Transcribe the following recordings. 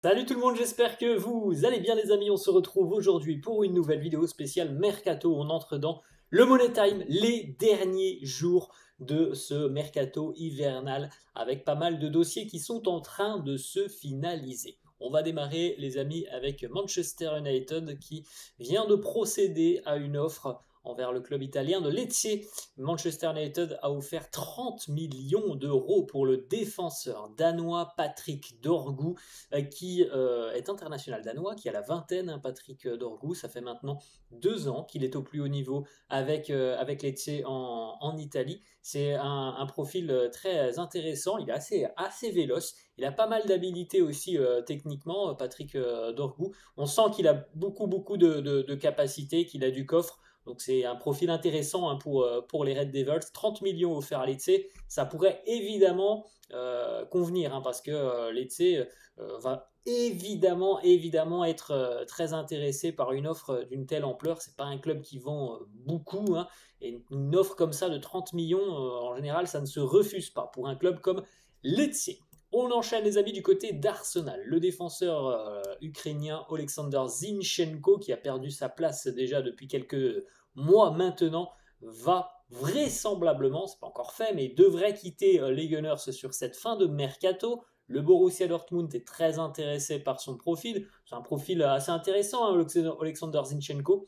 Salut tout le monde, j'espère que vous allez bien les amis. On se retrouve aujourd'hui pour une nouvelle vidéo spéciale Mercato. On entre dans le Money Time, les derniers jours de ce Mercato hivernal avec pas mal de dossiers qui sont en train de se finaliser. On va démarrer les amis avec Manchester United qui vient de procéder à une offre envers le club italien de Lecce. Manchester United a offert 30 millions d'euros pour le défenseur danois Patrick Dorgu qui est international danois, qui a la vingtaine, hein, Patrick Dorgu. Ça fait maintenant 2 ans qu'il est au plus haut niveau avec Lecce en Italie. C'est un profil très intéressant, il est assez véloce, il a pas mal d'habilité aussi techniquement, Patrick Dorgu. On sent qu'il a beaucoup de capacités, qu'il a du coffre. Donc c'est un profil intéressant, hein, pour les Red Devils. 30 millions offerts à Lecce, ça pourrait évidemment convenir, hein, parce que Lecce va évidemment être très intéressé par une offre d'une telle ampleur. C'est pas un club qui vend beaucoup, hein, et une offre comme ça de 30 millions, en général, ça ne se refuse pas pour un club comme Lecce. On enchaîne les amis du côté d'Arsenal. Le défenseur ukrainien Oleksandr Zinchenko, qui a perdu sa place déjà depuis quelques mois maintenant, va vraisemblablement, c'est pas encore fait, mais devrait quitter les Gunners sur cette fin de mercato. Le Borussia Dortmund est très intéressé par son profil. C'est un profil assez intéressant, hein, Oleksandr Zinchenko,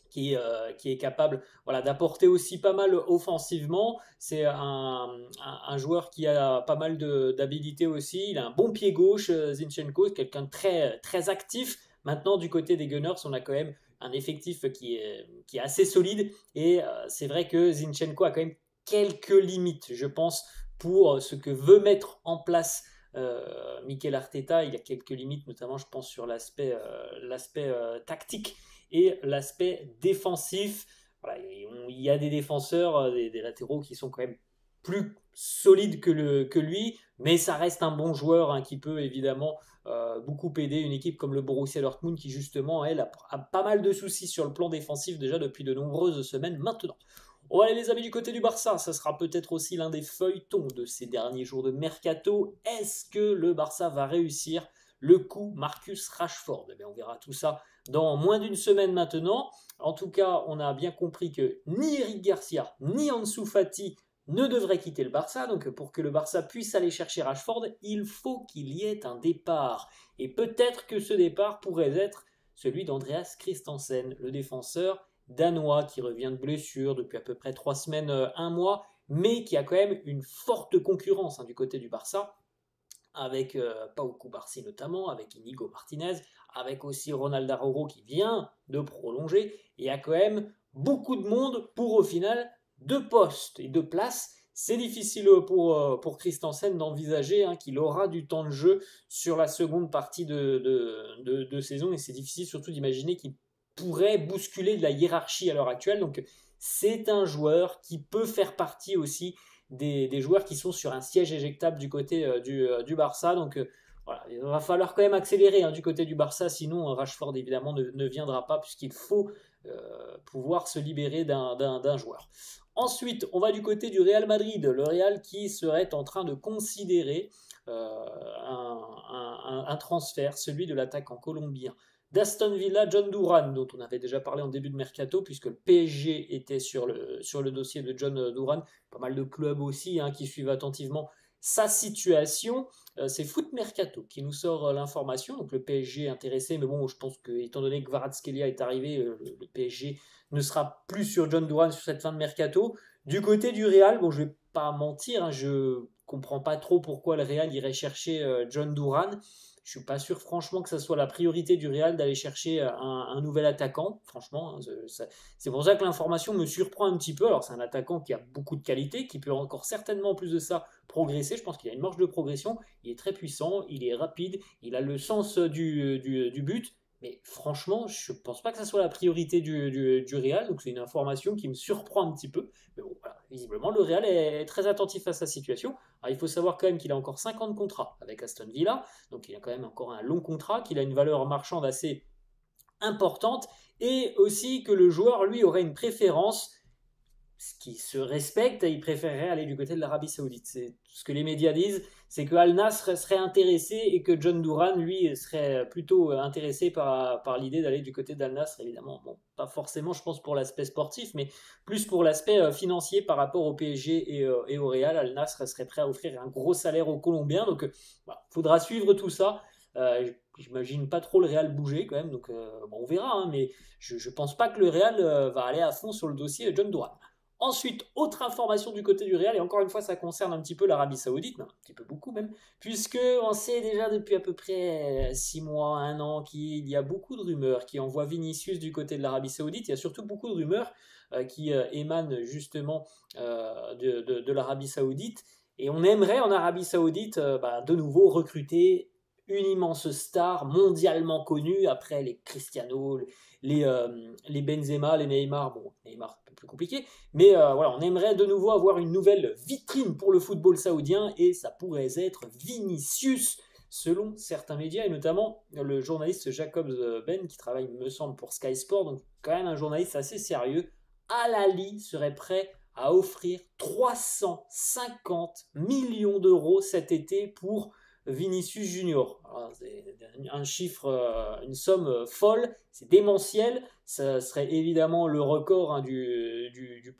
qui est capable, voilà, d'apporter aussi pas mal offensivement. C'est un joueur qui a pas mal d'habilité aussi. Il a un bon pied gauche, Zinchenko, quelqu'un de très actif. Maintenant, du côté des Gunners, on a quand même un effectif qui est assez solide. Et c'est vrai que Zinchenko a quand même quelques limites, je pense, pour ce que veut mettre en place Mikel Arteta. Il y a quelques limites, notamment, je pense, sur l'aspect tactique et l'aspect défensif. Voilà, il y a des défenseurs, des latéraux qui sont quand même plus solides que lui, mais ça reste un bon joueur, hein, qui peut évidemment beaucoup aider une équipe comme le Borussia Dortmund qui justement, elle, a pas mal de soucis sur le plan défensif déjà depuis de nombreuses semaines maintenant. On va aller les amis du côté du Barça, ça sera peut-être aussi l'un des feuilletons de ces derniers jours de mercato. Est-ce que le Barça va réussir le coup Marcus Rashford? Eh bien, on verra tout ça dans moins d'une semaine maintenant. En tout cas, on a bien compris que ni Eric Garcia ni Ansu Fati ne devraient quitter le Barça. Donc pour que le Barça puisse aller chercher Rashford, il faut qu'il y ait un départ. Et peut-être que ce départ pourrait être celui d'Andreas Christensen, le défenseur danois qui revient de blessure depuis à peu près 3 semaines, un mois, mais qui a quand même une forte concurrence, hein, du côté du Barça, avec Pau Cubarsí notamment, avec Inigo Martinez, avec aussi Ronald Araujo qui vient de prolonger. Et il y a quand même beaucoup de monde pour au final 2 postes et 2 places. C'est difficile pour Christensen d'envisager, hein, qu'il aura du temps de jeu sur la seconde partie de saison, et c'est difficile surtout d'imaginer qu'il pourrait bousculer de la hiérarchie à l'heure actuelle. Donc c'est un joueur qui peut faire partie aussi des joueurs qui sont sur un siège éjectable du côté du Barça. Donc voilà, il va falloir quand même accélérer, hein, du côté du Barça, sinon Rashford évidemment ne viendra pas, puisqu'il faut pouvoir se libérer d'un joueur. Ensuite, on va du côté du Real Madrid, le Real qui serait en train de considérer un transfert, celui de l'attaquant colombien d'Aston Villa, John Duran, dont on avait déjà parlé en début de mercato, puisque le PSG était sur le dossier de John Duran. Pas mal de clubs aussi, hein, qui suivent attentivement sa situation. C'est Foot Mercato qui nous sort l'information. Donc le PSG est intéressé, mais bon, je pense que, étant donné que Kvaratskhelia est arrivé, le PSG ne sera plus sur John Duran sur cette fin de mercato. Du côté du Real, bon, je vais pas mentir, hein, je comprends pas trop pourquoi le Real irait chercher John Duran. Je suis pas sûr, franchement, que ça soit la priorité du Real d'aller chercher un nouvel attaquant. Franchement, hein, c'est pour ça que l'information me surprend un petit peu. Alors, c'est un attaquant qui a beaucoup de qualité, qui peut encore certainement, en plus de ça, progresser. Je pense qu'il a une marge de progression. Il est très puissant, il est rapide, il a le sens du but. Mais franchement, je ne pense pas que ça soit la priorité du Real. Donc, c'est une information qui me surprend un petit peu. Mais bon, voilà. Visiblement, le Real est très attentif à sa situation. Alors, il faut savoir quand même qu'il a encore 5 ans de contrat avec Aston Villa. Donc, il a quand même encore un long contrat, qu'il a une valeur marchande assez importante. Et aussi que le joueur, lui, aurait une préférence ce qui se respecte, il préférerait aller du côté de l'Arabie Saoudite. C'est ce que les médias disent, c'est que Al Nassr serait intéressé et que John Duran, lui, serait plutôt intéressé par l'idée d'aller du côté d'Al Nassr, évidemment. Bon, pas forcément, je pense, pour l'aspect sportif, mais plus pour l'aspect financier par rapport au PSG et au Real. Al Nassr serait prêt à offrir un gros salaire aux Colombiens, donc voilà, faudra suivre tout ça. J'imagine pas trop le Real bouger quand même, donc bon, on verra, hein, mais je pense pas que le Real va aller à fond sur le dossier John Duran. Ensuite, autre information du côté du Real, et encore une fois, ça concerne un petit peu l'Arabie Saoudite, un petit peu beaucoup même, puisque on sait déjà depuis à peu près 6 mois, 1 an, qu'il y a beaucoup de rumeurs qui envoient Vinicius du côté de l'Arabie Saoudite. Il y a surtout beaucoup de rumeurs qui émanent justement de l'Arabie Saoudite. Et on aimerait en Arabie Saoudite de nouveau recruter une immense star mondialement connue, après les Cristiano, les Benzema, les Neymar. Bon, Neymar, un peu plus compliqué, mais voilà, on aimerait de nouveau avoir une nouvelle vitrine pour le football saoudien, et ça pourrait être Vinicius, selon certains médias, et notamment le journaliste Jacob Ben, qui travaille, me semble, pour Sky Sport, donc quand même un journaliste assez sérieux. Al Ahly serait prêt à offrir 350 millions d'euros cet été pour Vinicius Junior. C'est un chiffre, une somme folle, c'est démentiel. Ça serait évidemment le record, hein, du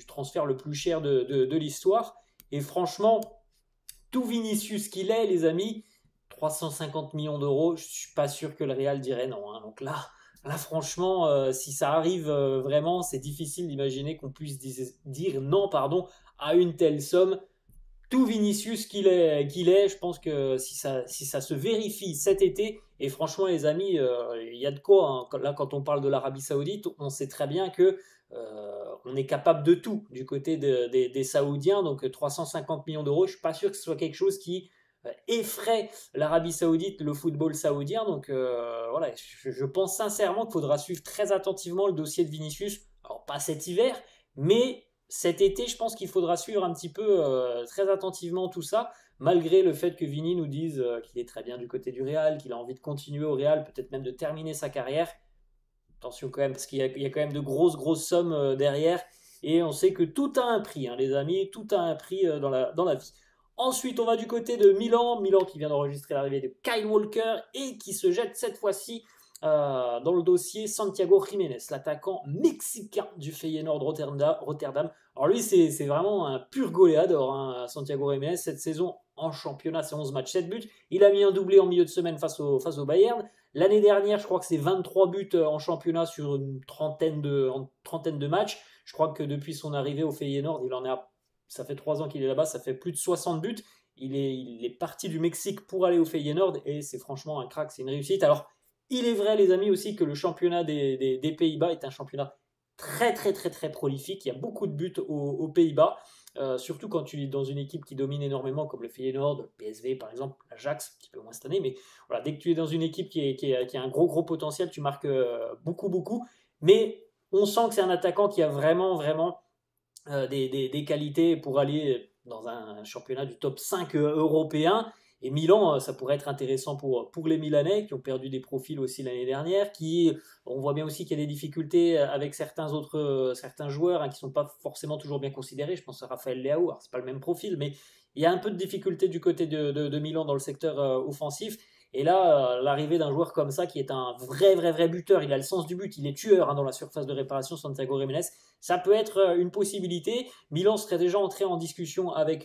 transfert le plus cher de l'histoire. Et franchement, tout Vinicius qu'il est, les amis, 350 millions d'euros, je ne suis pas sûr que le Real dirait non, hein. Donc là franchement, si ça arrive vraiment, c'est difficile d'imaginer qu'on puisse dire non, pardon, à une telle somme. Tout Vinicius qu'il est, je pense que si ça se vérifie cet été, et franchement les amis, il y a de quoi, hein. Là quand on parle de l'Arabie Saoudite, on sait très bien que on est capable de tout du côté des Saoudiens, donc 350 millions d'euros, je ne suis pas sûr que ce soit quelque chose qui effraie l'Arabie Saoudite, le football saoudien, donc voilà, je pense sincèrement qu'il faudra suivre très attentivement le dossier de Vinicius, alors pas cet hiver, mais cet été, je pense qu'il faudra suivre un petit peu très attentivement tout ça, malgré le fait que Vini nous dise qu'il est très bien du côté du Real, qu'il a envie de continuer au Real, peut-être même de terminer sa carrière. Attention quand même, parce qu'il y a quand même de grosses sommes derrière, et on sait que tout a un prix, hein, les amis, tout a un prix dans la vie. Ensuite, on va du côté de Milan qui vient d'enregistrer l'arrivée de Kyle Walker, et qui se jette cette fois-ci dans le dossier Santiago Jiménez, l'attaquant mexicain du Feyenoord Rotterdam. Alors lui, c'est vraiment un pur goleador, hein, Santiago Jiménez. Cette saison, en championnat, c'est 11 matchs, 7 buts. Il a mis un doublé en milieu de semaine face au Bayern. L'année dernière, je crois que c'est 23 buts en championnat sur une trentaine de matchs. Je crois que depuis son arrivée au Feyenoord, ça fait 3 ans qu'il est là-bas, ça fait plus de 60 buts. Il est parti du Mexique pour aller au Feyenoord, et c'est franchement un crack, c'est une réussite. Alors, il est vrai, les amis, aussi que le championnat des Pays-Bas est un championnat très prolifique. Il y a beaucoup de buts aux Pays-Bas, surtout quand tu es dans une équipe qui domine énormément, comme le Feyenoord, le PSV par exemple, l'Ajax, un petit peu moins cette année, mais voilà, dès que tu es dans une équipe qui a un gros potentiel, tu marques beaucoup. Mais on sent que c'est un attaquant qui a vraiment des qualités pour aller dans un championnat du top 5 européen. Et Milan, ça pourrait être intéressant pour les Milanais, qui ont perdu des profils aussi l'année dernière, on voit bien aussi qu'il y a des difficultés avec certains joueurs, hein, qui ne sont pas forcément toujours bien considérés. Je pense à Raphaël Leao, c'est pas le même profil, mais il y a un peu de difficulté du côté de Milan dans le secteur offensif. Et là, l'arrivée d'un joueur comme ça, qui est un vrai buteur, il a le sens du but, il est tueur, hein, dans la surface de réparation, Santiago Jiménez, ça peut être une possibilité. Milan serait déjà entré en discussion avec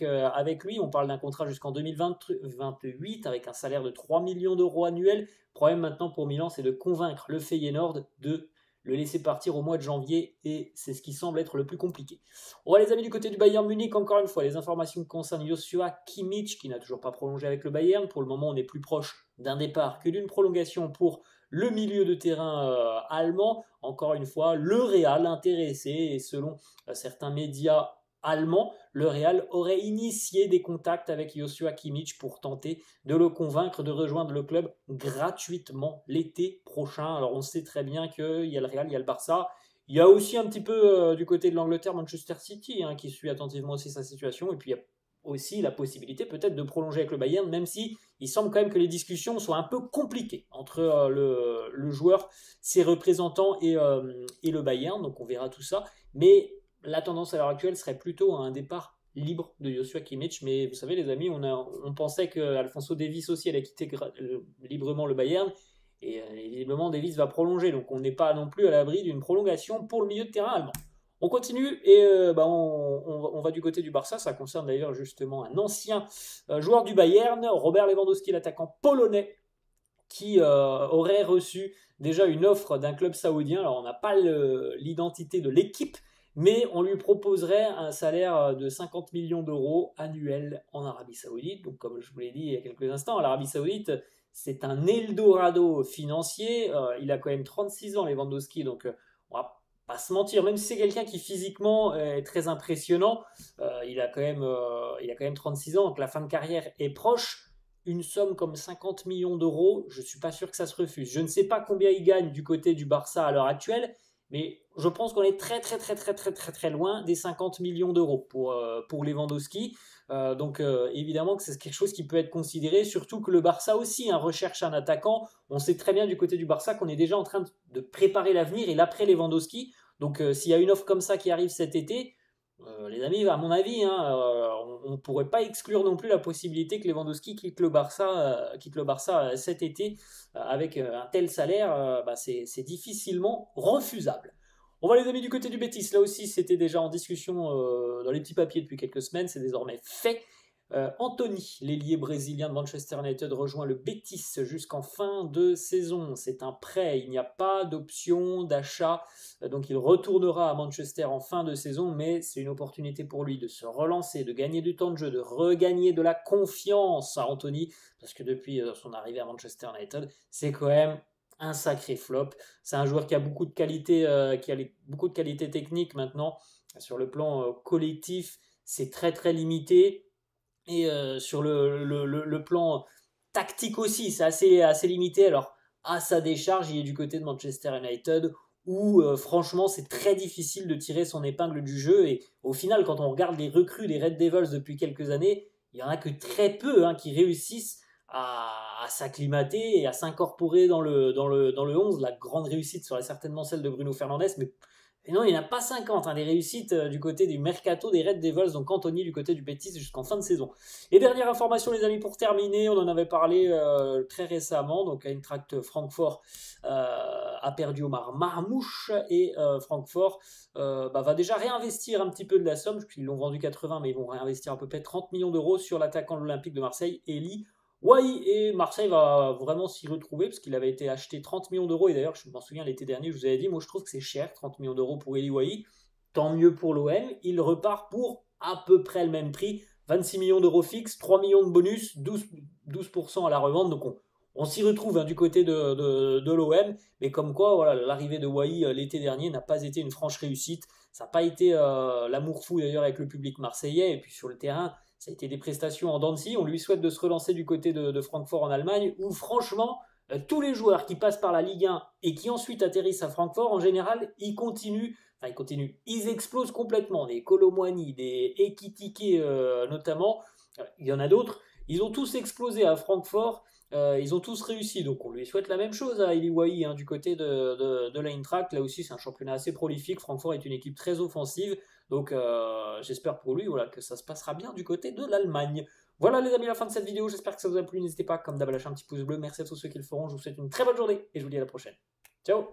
lui. On parle d'un contrat jusqu'en 2028 avec un salaire de 3 millions d'euros annuels. Le problème maintenant pour Milan, c'est de convaincre le Feyenoord de le laisser partir au mois de janvier, et c'est ce qui semble être le plus compliqué. On va, les amis, du côté du Bayern Munich, encore une fois, les informations concernent Joshua Kimmich, qui n'a toujours pas prolongé avec le Bayern. Pour le moment, on est plus proche d'un départ que d'une prolongation pour le milieu de terrain allemand. Encore une fois, le Real intéressé, et selon certains médias allemands, le Real aurait initié des contacts avec Joshua Kimmich pour tenter de le convaincre de rejoindre le club gratuitement l'été prochain. Alors on sait très bien qu'il y a le Real, il y a le Barça, il y a aussi un petit peu du côté de l'Angleterre, Manchester City, hein, qui suit attentivement aussi sa situation, et puis il y a aussi la possibilité peut-être de prolonger avec le Bayern, même si il semble quand même que les discussions soient un peu compliquées entre le joueur, ses représentants et le Bayern, donc on verra tout ça. Mais la tendance à l'heure actuelle serait plutôt à un départ libre de Joshua Kimmich, mais vous savez les amis, on pensait que Alphonso Davies aussi allait quitter librement le Bayern, et visiblement Davies va prolonger, donc on n'est pas non plus à l'abri d'une prolongation pour le milieu de terrain allemand. On continue et on va du côté du Barça, ça concerne d'ailleurs justement un ancien joueur du Bayern, Robert Lewandowski, l'attaquant polonais, qui aurait reçu déjà une offre d'un club saoudien. Alors on n'a pas l'identité de l'équipe, mais on lui proposerait un salaire de 50 millions d'euros annuels en Arabie Saoudite. Donc comme je vous l'ai dit il y a quelques instants, l'Arabie Saoudite, c'est un Eldorado financier. Il a quand même 36 ans, Lewandowski, donc on va pas se mentir, même si c'est quelqu'un qui physiquement est très impressionnant, il a quand même 36 ans, donc la fin de carrière est proche. Une somme comme 50 millions d'euros, je ne suis pas sûr que ça se refuse. Je ne sais pas combien il gagne du côté du Barça à l'heure actuelle, mais je pense qu'on est très loin des 50 millions d'euros pour Lewandowski. Donc évidemment que c'est quelque chose qui peut être considéré, surtout que le Barça aussi recherche un attaquant. On sait très bien du côté du Barça qu'on est déjà en train de préparer l'avenir et l'après Lewandowski. Donc s'il y a une offre comme ça qui arrive cet été, les amis, à mon avis, on ne pourrait pas exclure non plus la possibilité que Lewandowski quitte le Barça cet été avec un tel salaire. C'est difficilement refusable. On va les amis du côté du Betis. Là aussi, c'était déjà en discussion dans les petits papiers depuis quelques semaines. C'est désormais fait. Anthony, l'ailier brésilien de Manchester United, rejoint le Betis jusqu'en fin de saison. C'est un prêt, il n'y a pas d'option d'achat, donc il retournera à Manchester en fin de saison, mais c'est une opportunité pour lui de se relancer, de gagner du temps de jeu, de regagner de la confiance à Anthony, parce que depuis son arrivée à Manchester United, c'est quand même un sacré flop. C'est un joueur qui a beaucoup de qualités, beaucoup de qualités techniques maintenant. Sur le plan collectif, c'est très limité. Et sur le plan tactique aussi, c'est assez limité. Alors, à sa décharge, il est du côté de Manchester United, où franchement, c'est très difficile de tirer son épingle du jeu. Et au final, quand on regarde les recrues des Red Devils depuis quelques années, il n'y en a que très peu qui réussissent à s'acclimater et à s'incorporer dans le 11. La grande réussite serait certainement celle de Bruno Fernandes, mais et non, il n'y en a pas 50, des réussites du côté du mercato des Red Devils, donc Anthony du côté du Betis jusqu'en fin de saison. Et dernière information les amis pour terminer, on en avait parlé très récemment, donc Eintracht Francfort a perdu Omar Marmouche et Francfort va déjà réinvestir un petit peu de la somme, puisqu'ils l'ont vendu 80 mais ils vont réinvestir à peu près 30 millions d'euros sur l'attaquant de l'Olympique de Marseille, Eli Wai, et Marseille va vraiment s'y retrouver parce qu'il avait été acheté 30 millions d'euros. Et d'ailleurs, je m'en souviens l'été dernier, je vous avais dit, moi je trouve que c'est cher, 30 millions d'euros pour Eli Wai. Tant mieux pour l'OM, il repart pour à peu près le même prix, 26 millions d'euros fixes, 3 millions de bonus, 12% à la revente. Donc on s'y retrouve du côté de l'OM. Mais comme quoi, voilà, l'arrivée de Wai l'été dernier n'a pas été une franche réussite. Ça n'a pas été l'amour fou d'ailleurs avec le public marseillais. Et puis sur le terrain, ça a été des prestations en dents de scie. On lui souhaite de se relancer du côté de Francfort en Allemagne, où franchement, tous les joueurs qui passent par la Ligue 1 et qui ensuite atterrissent à Francfort, en général, ils explosent complètement. Des Kolo Muani, des Ekitike notamment, il y en a d'autres. Ils ont tous explosé à Francfort. Ils ont tous réussi, donc on lui souhaite la même chose à Eli Wai du côté de l'Eintracht. Là aussi, c'est un championnat assez prolifique. Francfort est une équipe très offensive, donc j'espère pour lui que ça se passera bien du côté de l'Allemagne. Voilà les amis, la fin de cette vidéo. J'espère que ça vous a plu. N'hésitez pas, comme d'hab, à lâcher un petit pouce bleu. Merci à tous ceux qui le feront. Je vous souhaite une très bonne journée et je vous dis à la prochaine. Ciao!